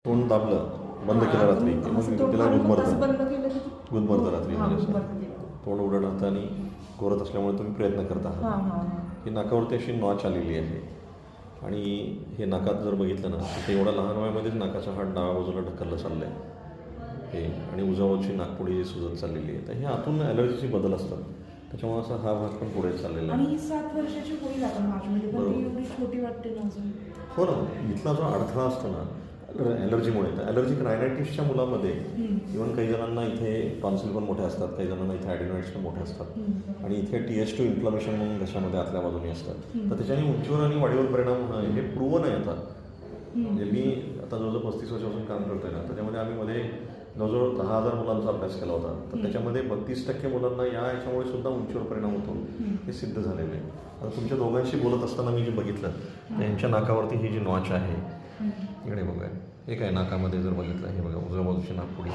तोंड दाबलं, बंद केलं रात्री की मग तिला गुदमरतं रात्री, म्हणजे असं तोंड उघडं राहतं आणि घोरत असल्यामुळे तुम्ही प्रयत्न करत आहात. ही नाकावरती अशी नॉच आलेली आहे आणि हे नाकात जर बघितलं ना तर ते एवढ्या लहान वयामध्येच नाकाचा हाड डाव्या बाजूला ढकललं चाललं आहे हे, आणि उजवाची नाकपुडी सुजत चाललेली आहे. तर हे आतून ॲलर्जीचे बदल असतात, त्याच्यामुळे असा हा भाग पण पुढे चाललेला आहे. आणि 7 वर्षाची होईल आता माझ्यामध्ये, पण ती एवढी छोटी वाटते ना अजून. हो ना, इथला जो अडथळा असतो ना ॲलर्जीमुळे, तर ॲलर्जिक रायनायटिसच्या मुलामध्ये इव्हन काही जणांना इथे टॉन्सिल पण मोठे असतात, काही जणांना इथे ॲडिनॉइड्स पण मोठे असतात आणि इथे TH2 इन्फ्लमेशन म्हणून घशामध्ये आतल्या बाजूने असतात. तर त्याच्याने उंचीवर आणि वाढीवर परिणाम होणं हे प्रूव्हन आहे आता. म्हणजे मी आता जवळजवळ 35 वर्षापासून काम करतोय ना, त्याच्यामध्ये आम्ही मध्ये जवळजवळ 10,000 मुलांचा अभ्यास केला होता. तर त्याच्यामध्ये 32% मुलांना याच्यामुळे सुद्धा उंचीवर परिणाम होतो हे सिद्ध झालेलं आहे. आता तुमच्या दोघांशी बोलत असताना मी जे बघितलं त्यांच्या नाकावरती ही जी नॉच आहे, इकडे बघूया, हे काय नाकामध्ये जर बघितलं, हे बघा उजव्या बाजूची नाकपुडी.